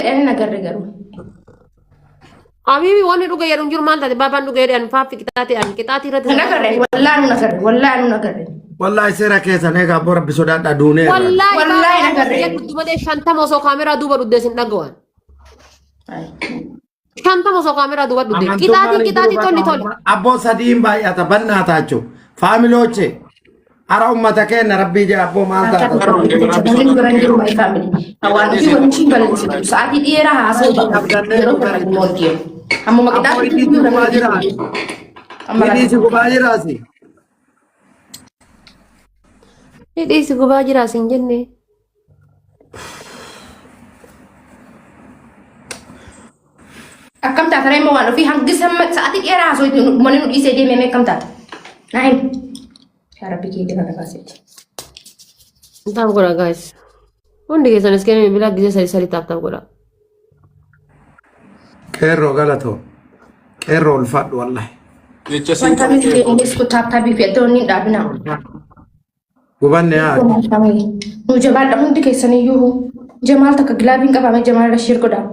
أنا أقرر حبيبي وانا دوغا يرون جور مالتا بابا دوغا يرون فافي كتاتي رد أنا أقرر والله أنا أقرر والله سيرا كيسا نيكا بورا بسودات أدوني والله أنا أقرر يكتب بدي شانتا موسو كاميرا دوبا دودسين دغوان شانتا موسو كاميرا دوبا دودسين كتاتي تولي أبو سديم باي أتبنى تاچو فاميلوچه أرى أمتك إن ربي جاء أبو مالتا جبلين برانجر ماي فاميلي أوان في ونشي بلنسي ساعتي دي راح أصل بقى هم ما كده ini cukup aja rasi ini cukup aja rasing jenne أكم تاترين موانو في هنجس هم ساعتي دي راح أصل منو دي سيدي ميمي كم تات نعم يا ربي كي دي أنا قاسيت تام كورا guys وندي كيسان اسكيني بلا جيسة سالي تام كورا كيرو غلطو كيرو الفاد والله وانت مثل إنجلس كتاب في أدوني دابنا غبان يا وجمال دمون دي كيسان يوهو جمال تك غلابين كفامي جمال رشير كدا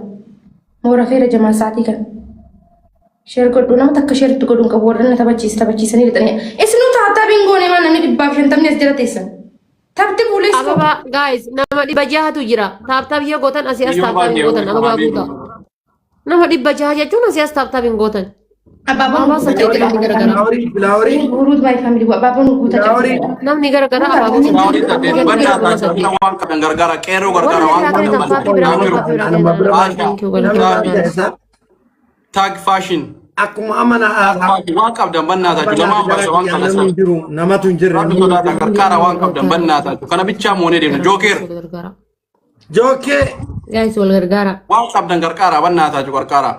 مورا فير جمال ساتي كان شير كدو نام تك شير تكدون كبورنا تبچي سني لتني اسنو تاتا بينغوني ما نمي دباب شنتم نس جرا تيسن تابتي بوليس أبا guys nama di bajaha tu jira tap ya gotan asyas tap gotan apa buta nama di bajaha ya cuma asyas tap gotan Abang sakit Lauri urut my family babon guta nam ni gara-gara apa Lauri tadi banyak gara-gara kero tag fashion aku mana wangkap dan banna ta jama ba so wangkap na sa nama tunjir da gargara wangkap dan banna ta kana bicca mo ne de joker joke guys wal gara-gara wangkap dan gargara banna ta gargara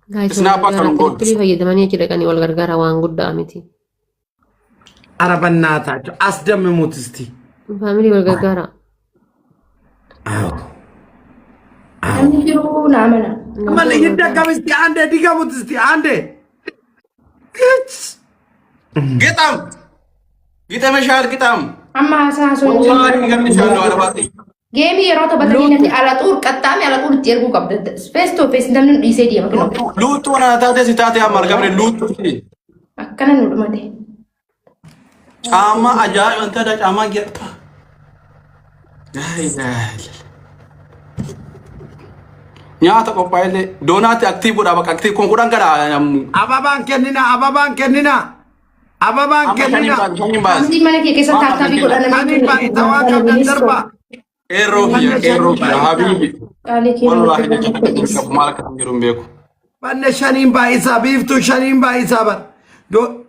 guys Kenapa kalau gold? pilih aja temannya cire kan wal gara-gara wang gudda amiti araban nata asdam mutisti family wal gara-gara Kami juru namanya. mana hidda kamisti ande diga mutisti ande kita mashal kitam Amma asa so. wallahi kan inshallah ala bati Game ya rota batali nanti alat ur katami alat ur tiarku kabda space to face dan di sedi ya makno. lutu wana ta si tate amal gamre lutu si Akkana nudu mate. ama aja anta da ama geta nyata ko paile donate aktibu da bak aktif kon kudan kada ababan kennina Nanti mana kia kisah tapi kau dalam ani ba itawaka darba kero ya habibi kali kira. wallahi da kika malaka ngirum beko banne shanin ba isa biftu shanin ba isa ba do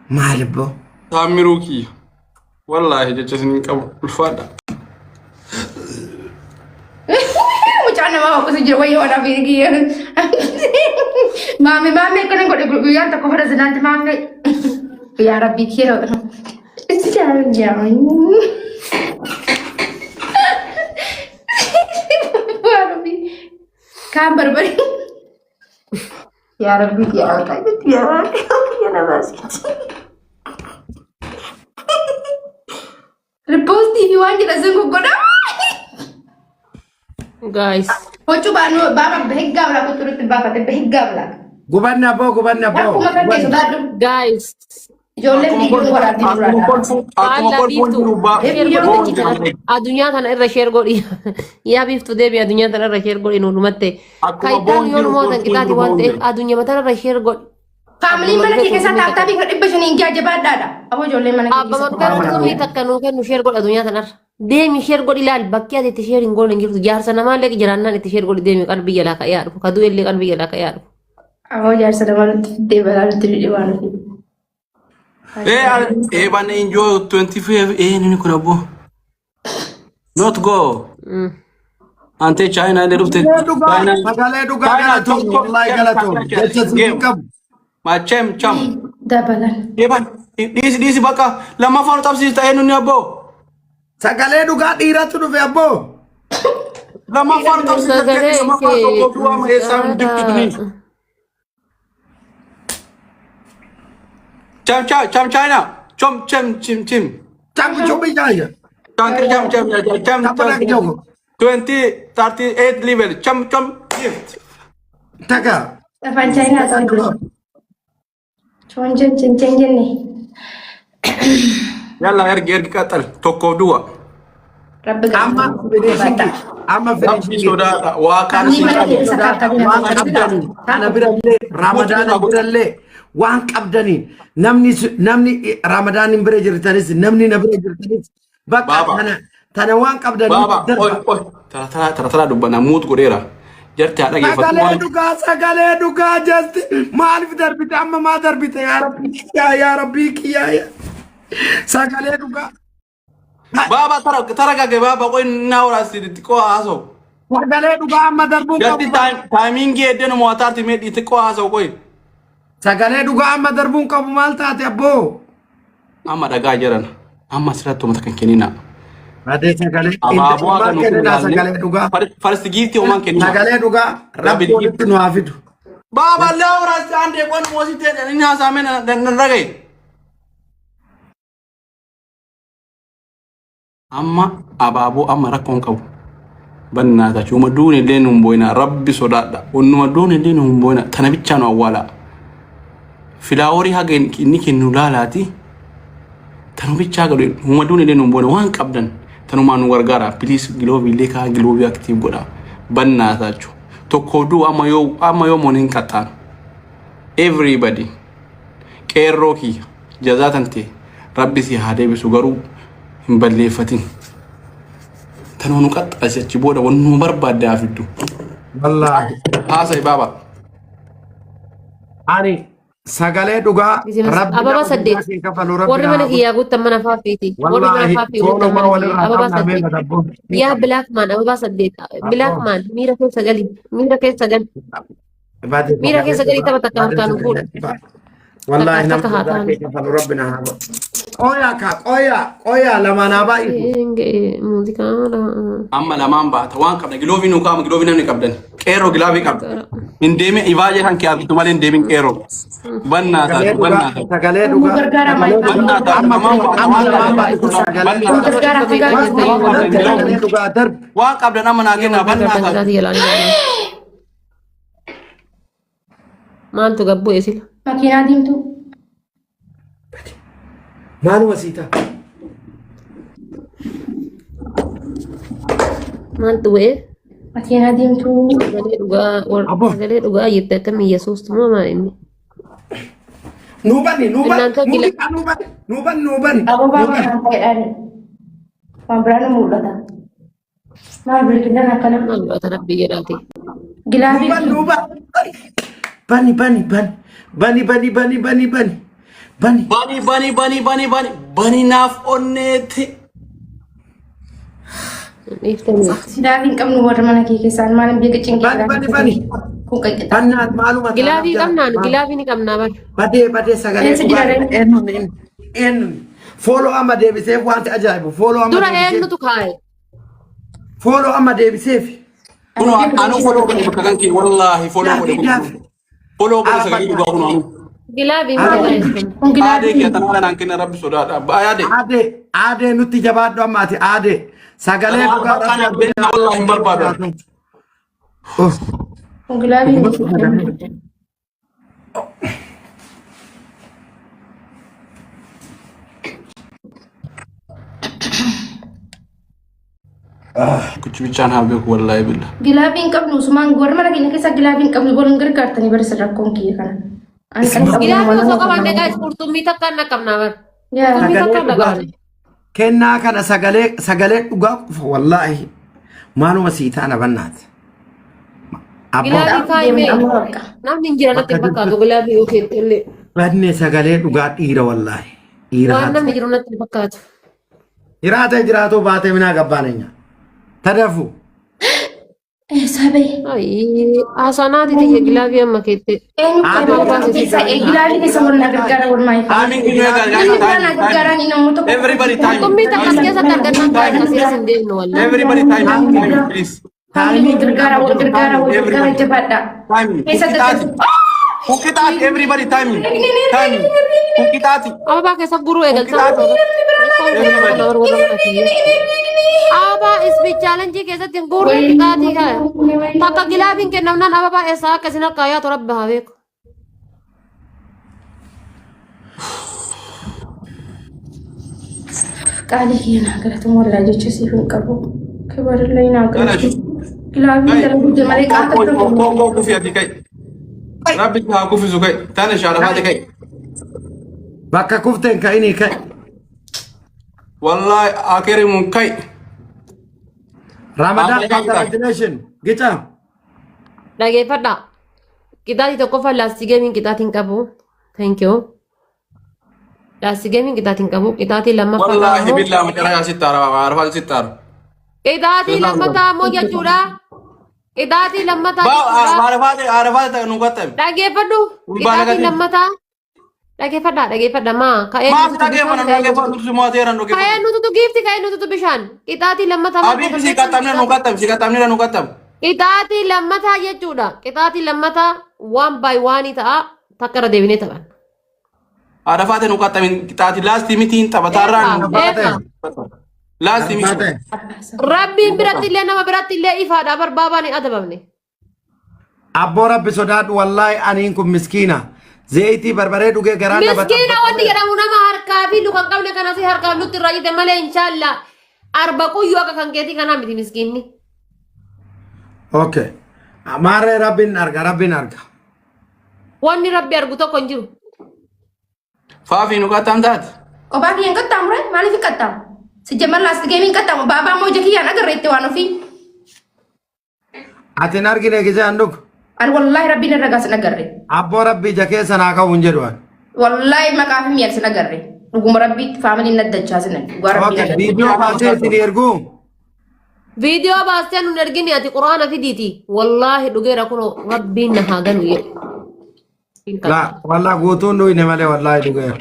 malbo tamiruki wallahi da cikin kabul Macam mana aku sejauh ini orang pergi. Mami kena kau digunakan tak kau harus nanti mami. Ya Rabbi kira. Jangan. Rabbi. Kabar beri. Ya Rabbi ya nafas. Repost TV wan kita sungguh kau guys Oh coba anu baba behegga wala ko turut baba te behegga wala. gubanna bo Aku makan ke sudah guys jolle di wala di adunya tan irra share godi ya biftu debi adunya tan irra share godi nurumatte kaitan yon mo tan kita diwatte adunya mata irra share godi family mana ke sa tapi ngadib ba shini ngiya bada da abo jolle mana ke abba makkan ni takkanu ken share godi adunya tan ar demi share godi lal bakkiya de sharing gol ngir jar sana male ke jaranna ni share godi demi kan biya la ka yar ko kadu elle kan biya la ka yar abo jar sana mana de bala tri di wana ban enjoy 25 nini kuna bo not go ante China de rufte magale duga galato wallahi galato jechas ma cham da bala ban disi baka lama fa tafsir ta enu ni abo sagale duga diratu do abbo lama fa tafsir ta lama fa ko dua ma esam diktu ni cham China chim cham chobi jaya cham cham panak jogo 20, 38 level. Chum gift. Taka. Afaan Chaayinaa ta'uu jiru. Cuman jenne. Yalla ergi qaxal. Tokko du'a. Rabbi Amma finishing. Amma Rabbi finishing. sodaadha. Waa kaan si qabu. Waan qabdanii kana birallee Ramadaan birallee waan qabdanii namni Ramadaan hin bira jirtanis namni na bira jirtanis bakka tana waan qabdanii Baaba, tara dubbana muut godheera. Jarti haa dhaggeeffatu. Sagalee dhugaa jasti maaliif darbite amma maa darbite yaa rabbii kiyyaa sagalee dhugaa. Baaba tara gage baaba qoy naa waraasi xiqqoo haasoo. Sagalee dhugaa amma darbuun Jarti taayimingii eddeen mo'ataarti mee xiqqoo haasoo qoy. Sagalee dhugaa amma darbuun qabu maal taate abboo. Amma dhagaa jiran. Amma asirratti uummata kan kennina. Badee sagalee Abaaboo akka nu sagalee dhugaa. Farsi giiftii uumaan kennina. Sagalee dhugaa rabbi walitti nu haa fidu. Baaba laa waraasi aandee qoon moositee inni haasaamee na dhagaye. Amma abaaboo amma rakkoon qabu. Bannaata cuuma duun illee nu hin booyina rabbi sodaadha. Onnuma duun illee nu hin booyina tana bichaa nu awwaala. Filaaworii haga inni kennu laalaati. Tanu bichaa gadu uuma duun illee nu hin booyina waan qabdan. Tanumaan nu gargaara. Please giloobii illee kaa giloobii aktiif godha. Bannaata jechuudha. Tokko duu amma yoo moon hin qaxxaan. Everybody. Qeerroo kiyya. Jazaa tante rabbi si haa deebisu garuu hin balleeffatin. Tanoo nu qaxxaase achi booda waan nu barbaadde haa fiddu. Wallaahi. Haasa'e baaba. Ani sagalee dhugaa rabbi Ababa saddeet. Warri mana kiyyaa guuttan mana faafiiti. Warri mana faafii guuttan mana kiyyaa. Ababa saddeet. Yaa Bilaakmaan ababa saddeet. Bilaakmaan miira keessa gali. Miira keessa gali. Miira keessa gali tapha takka harkaan fuudha. Wallahi Takka nama haataan. kafalu rabbina haa godhu. Qoyaa lamaan haa baay'ee. Muuziqaa. Amma lamaan baata waan qabna giloobii nu kaama giloobii namni qabdan. Qeerroo gilaabii qabda. Hin deeme ibaajee kan kee hafitu malee hin deemin qeerroo. Bannaata. Sagalee dhugaa. Bannaata. Lamaan baata. Sagalee dhugaa darbi. Waan qabdan amma naa kennaa bannaata. Maaltu gabbuu eesila? Makiinaa diimtuu. Maaluma siita? Maaltu bu'ee? Makiinaa diimtuu. Sagalee dhugaa jette akkamii Yesuustu moo maal inni? Nuubani. Ababaa kan ta'edhaan waan biraan nu mul'ata. Maal bilbilaan akkana. Maal godhata rabbii jedhaati? Gilaabii. Bani. Bani naaf onneeti. Dhiiftanii. Silaa hin qabnu warra mana kee keessaan maaliin beeka cinqee Bani. kun qaqqaxa. Bannaat maaluma Gilaabii qabnaan gilaabii ni qabnaa bar. Badee sagalee Eenyu dhugaa. jira Eenyu. Fooloo amma deebiseef wanti ajaa'ibu. Dura eenyutu kaa'e? Fooloo amma deebiseef. Kuno anu follow godhe bakka kan kee wallaahi follow godhe. Follow godhe sagalee dhugaa kuno anu. Gilaabii moo bareedu? Kun Aadee gilaabii. kee tanaa naan kenna rabbi sodaadha. Aadee. Aadee nutti jabaadhu ammaati aadee. Sagalee dhugaa Kana beekna wallaahi hin barbaadu. Kun gilaabii. Kuchi bichaan haa beeku wallaahi billa. Gilaabii hin qabnu sumaan warra mana keenya keessa gilaabii hin qabnu waliin gargaartanii barisa rakkoon kiyya kana. Ani kan qabu Gilaabii osoo qabaannee gaa'is qurxummii takka hin qabnaa bar. Qurxummii takka hin dhagaatu. Kennaa kana sagalee dhugaa qofa wallaahi maaluma sii taana bannaati. Gilaabii kaa'imee namni hin jira natti hin fakkaatu gilaabii yookiin illee. Badne sagalee dhugaa dhiira wallaahi. Waan namni jiru natti hin fakkaatu. Jiraatoo baatee minaa gabbaaneenya. Tadafu. Sabee. Haasanaati ta'e gilaabii amma keette. Gilaabii keessa wal na gargaara wal maayii. Timing ini Gargaaran inni namoota Everybody time. Qurxummii takka as keessa argannaan taa'e akkasiis hin deemnu wallee. Everybody time. Please. Gargaara wal gargaara jabaadha. Timing. Keessa gaggeessu. Kukitaati everybody timing. Timing. Kukitaati. Ababa keessa guruu eegalchaa ababa isbii chaalenjii keessatti guruu qixaatii haa takka gilaabiin kennamnaan ababa eessaa akka isin akka yaa torabba haa beeku. Qaalii kiyyaa galatu mollaa jecha siif hin qabu. Kibarillee naa galatu. Gilaabiin dala gudde malee qaata Koo kufi ati kai. Rabbi haa kufisu kai. Tana shaarafaate kai. Bakka kufteen ka'inii ka'e. Wallahi akerimun kai. Ramadan congratulation. Gicha. Dhageeffadhaa. Qixaatii tokkoffaa laastii geemiin qixaatiin qabu. Thank you. Laastii geemiin qixaatiin qabu. Qixaatii lammaffaa Wallahi billahi macaraa sittaara arfaan sittaara. qixaatii lammataa ammoo jechuudha. Qixaatii lammataa jechuudha. Arfaate nu qattame. Dhageeffadhu. Qixaatii lammataa. Dhageeffadha maa Maaf dhageeffadhu si mooteeran dhugeeffadhu. ka'ee nututu giifti ka'ee nututu bishaan qixaatii lammataa Habibi si qattamne nu qattam si qattamne nu qattam. qixaatii lammataa jechuudha qixaatii lammataa waan baay waanii ta'a takka irra deebinee taphan. Arfaate nu qattamin qixaati laastii mitiin taphataarraan. Laastii mitiin. Rabbiin biratti illee nama biratti illee ifaadha barbaabaan adabamne. Abboo rabbi sodaadhu wallahi aniin kun miskiina. Zayitii barbaree dhugee garaan Miskiina wanti jedhamu nama harkaa fi lukan qabne kanas harkaan nutti irraa jite malee inshaallah arba quyyoo akka kan keetii kanaa miti miskiinni. Okay. Maarree rabbiin arga. Wanni rabbi argu tokko hin jiru. Faafii nu qattam taate. Kophaa kiyya hin qaxxaamure maaliif hin qaxxaamu? Si jamman laastii geemii hin qaxxaamu baabaa moo kiyyaan agarreetti waan ofii. Ati hin argine gisee handhugu. An wallahi rabbiin irra gaas nagarre. Abboo rabbii jakee sanaa qabu hin jedhu an. Wallahi maqaa fi mi'al nagarre. Dhuguma rabbiitti faamiliin naddachaa sinan. Dhugaa rabbii Okay. Viidiyoo baasee isin erguu. Viidiyoo baastee nun ergini ati quraana fidiiti. Wallaahi dhugeera kunoo rabbiin na haa ganu jedhe. La wallah guutuun dhuyne malee wallahi dhugeera.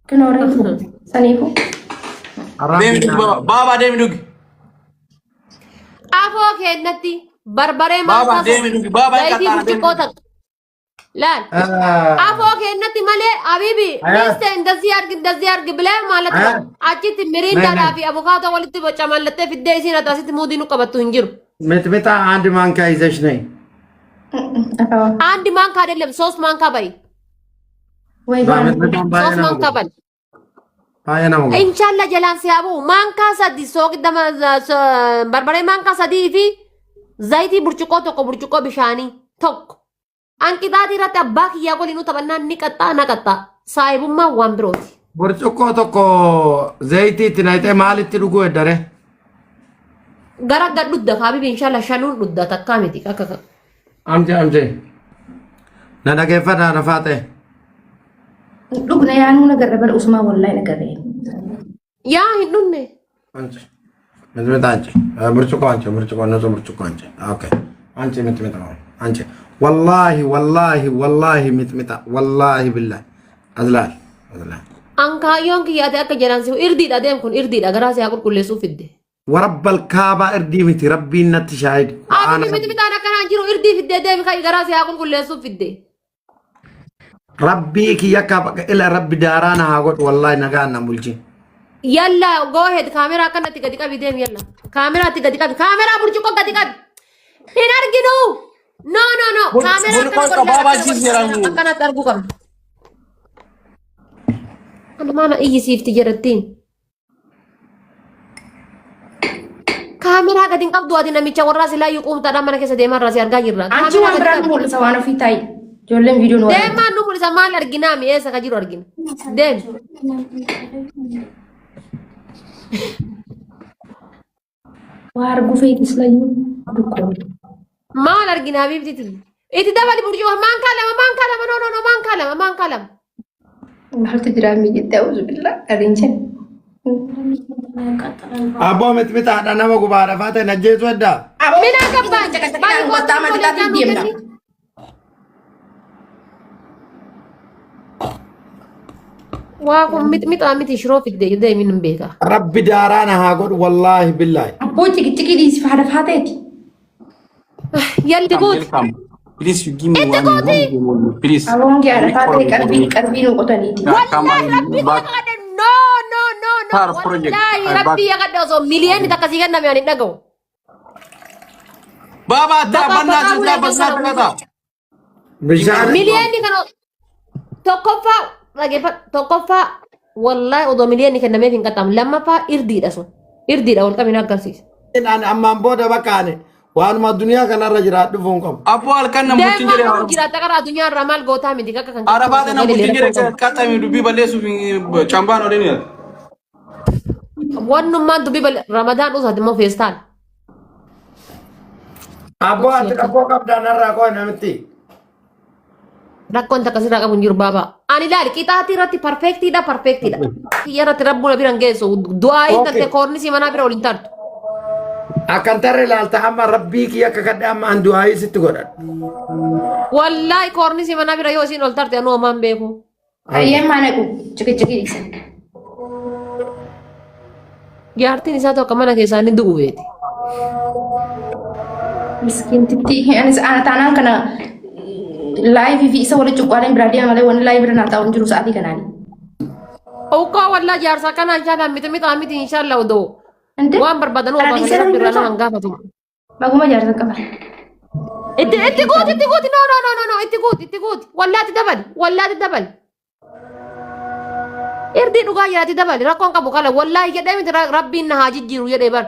Kinooree saniifu. Deemi dhugi baabaa deemi dhugi. Afoo kennatti barbaree Baabaa deemi dhugi baabaa zayitii burcuqqoo takka. Laal. Afoo kennatti malee Habibi miiste indazii argi bilee maallatti achitti miriindaadhaa fi abukaatoo walitti boca mallattee fiddee isiin ati asitti muudii nu qabattu hin jiru. Mixmixa አንድ ማንኪያ ይዘሽ ነይ። አንድ ማንካ አይደለም 3 ማንካ በይ። ወይ Mixmixaan 3 ማንካ በል። baay'ee nama godha. Inshallah jalaan siyaabuu maankaa sadi soogidama barbaree maankaa sadii fi zayitii burcuqqoo tokko burcuqqoo bishaanii tokko. Hanqixaatii irratti abbaa kiyyaa waliin nu taphannaan ni qaxxaa na qaxxaa. Saayibummaa waan birooti. Burcuqqoo tokko zayitii itti naqxee maalitti dhuguu eddare? Gara gad dhudda Habibi inshallah shanuun dhudda takkaa miti akka. Amje. Na dhageeffadhaa na faate. dhugna yaanuu nagarre bal usmaa wallahi nagarre. Yaa hin dhunne. Anche. Mixmixa anche. Burcuqqoo anche. Burcuqqoo anche. Okay. Anche mixmixa. Anche. Wallahi mixmixa. Wallahi billahi. Azlaal. Ankaayyoon kiyyaate akka jalaan si'u irdiidha deem kun irdiidha garaa siyaa qulqulleessuu fidde. ورب الكعبة اردي متي ربي نتشاهد Abi miti akkanaa jiru irdii fiddee deemi kan garaa siyaa qulqulleessuu fidde. ربي كي يكاب إلى ربي دارانا هاقول والله نقانا ملجي Yalla go ahead kaamera akkanatti gadi qabi deem yalla. Kaameraatti gadi qabi. Kaameraa burcuqqoo gadi qabi. Hin arginu. No. Kaameraa akkanatti arguu qabna. Ana maama iyyisiifti jedhattiin. Kaameraa gadi hin qabdu ati namicha warraa silaa yuquumtaadhaan mana keessa deemaa irraa si argaa jirra. Anchi waan biraan mul'isa waan ofii taa'i. Ijoolleen viidiyoon waan. Deemaan nu mul'isa maal arginaa mi'eessa ka jiru argina. Deem. Waa arguu feetis layyuu dukkoo. Maal arginaa biifti itti dabali burcuqqoo maankaa lama no maankaa lama. Maaltu jiraa miijettee uzu billaa adeemsan. أبو متمتع أنا ما قبارة فاتن نجيت ودا Mina gabbaan baay'ee Kottaa maqitaatti deemna. waa kun miti shiroo fidde deemin hin beeka. ربي دارانا هاقول والله بالله Abboo cikicikii dhiisi faada faateeti. Yalli guuti. Please you give me Itti one gooti. more. Please. Awon gaara taatee qalbii nu qotaniiti. Wallahi rabbii Back. kadha no no no no Tar project. wallahi rabbii kadha osoo miliyoonni takka sii kenname ani dhaga'u. Baba ta Baba, banna baba, ta baba, banna baba. ta. Bishaan. Miliyoonni kana tokkoffaa dhageeffadhu tokkoffaa wallahi odoo miliyoonni kennameef hin qaxxaamu lammaffaa irdiidha sun irdiidha wal qabina agarsiisa. Ani ammaan booda bakkaane waanuma addunyaa kanarra jiraadhu fuun qabu. Abbo halkan na mucin jire. Deemaa jiraata gara addunyaa irraa maal gootaa miti kakka kan Arabaa na mucin jire kata mi dubi balleessuuf cambaan odin ya. Wannummaan dubbii Ramadaan dhusaati immoo feestaan. Abboo ati rakkoo qabdaan irraa koo namitti. Rakkoon takka sirraa qabu hin jiru baabaa. Ani ilaali qixaatii irratti parfeektiidha parfeektiidha. Kiyya irratti rabbuun bira hin geessu du'aa hin tatte koornisii manaa bira waliin tartu. Akkan tarree ilaalta amma rabbii kiyya akka kadhe amma an du'aayii sitti godhadhu. Wallaahi koornisii manaa bira yoo isiin ol tarte anuu homaan beeku. Ayyeen maa naqu cikichikiisa. Jaartiin isaa tokko mana keessaa inni du'u beeti. Miskiintitti anis ana taanaan kana laayivii fi isa walitti cuqqaaleen biraa deema malee wanni laayivii irra naa taa'u hin jiru sa'aatii kanaani. Ukkoo wallaa jaarsaa kanaa inshaallah miti miti miti inshaallah odoo. Waan barbaadan oo baasanii rabbi irraa nama hin gaafatu. Baguma jaarsa qaba. Itti guuti no itti guuti wallaati dabali. Irdii dhugaa jiraati dabali rakkoon qabu kala wallaahi jedhee miti rabbiin na haa jijjiiru jedhee bar.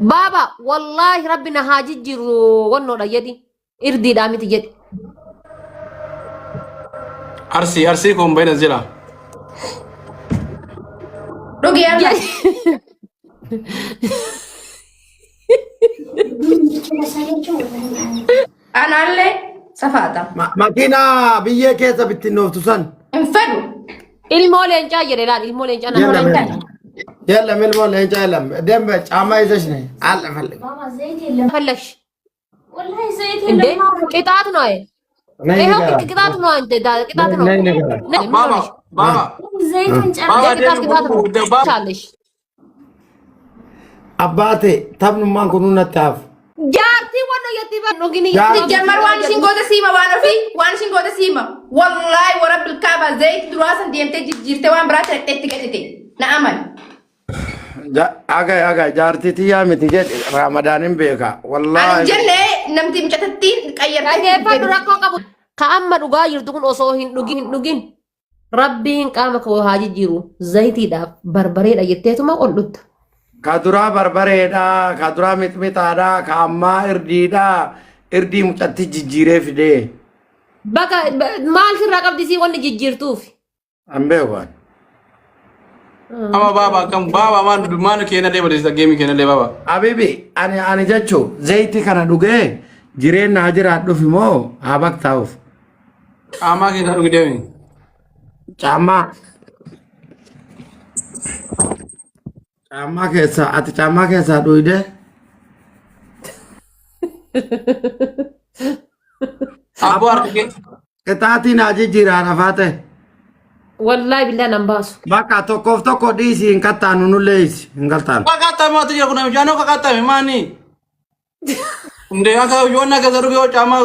Baaba wallaahi rabbi na haa jijjiiru wannoodha jedhi irdiidhaa miti jedhi. Arsii kun bayna jira. Dhugi yaa. Anaallee safaata. Makiinaa biyyee keessa bittinnooftu san. Hin fedhu. Ilmoo leencaa jedhe laal ilmoo leencaa nama leencaa. Yalla milmoo leencaa yalla dembe caamaa isa shine alla falle. ፈለግሽ እንዴ ቅጣት ነው ይሄው ቅጣት ነው አንተ ቅጣት ነው Baba. ቻለሽ Abbaate taphummaan kun natti hafu. ጃርቲ ወኖ የቲባ ነው ግን Tijjammar waan ishiin goota siima waan ofii waan ishiin goota siima. Wallaahi warabbil kaaba zayit duraasan deemtee jijjiirtee waan biraa ta'e itti gadhite. Na'amal. Aga jaartitii yaa miti jedhe Ramadaanin beeka. Ani Wallaahi. jennee namti mucatattiin qayyartee. dhageeffadhu rakkoo qabu ka amma dhugaa jirtu kun osoo hin dhugin rabbiin qaama koo haa jijjiiru zayitiidhaaf barbareedha jetteetuma ol dhutta. Ka duraa barbareedha, ka duraa mixmixaadha, ka ammaa irdiidha. Irdii mucatti jijjiiree fidee. Bakka maal sirraa qabdisii wanni jijjiirtuuf. An beeku. Ama baba kan baba man keenya dee balleessa geemi keenya dee baba. Habibi ani jechuun zayitii kana dhugee jireenya haa jiraadhuuf immoo haa baktaa'uuf. Ama keenya dhugi deemi. Ati caammaa keessaa dhuyde. Abbo harka kee. Qixaatiin haa jijjiiraan hafaa ta'e. Wallahi bilaa nan baasu. Bakka tokkoof tokko dhiisii hin kattaanu nullee hin galtaanu. Kakatame ati jira kuna mchano kakatame mani. Nde aka yona kaza rugi o chama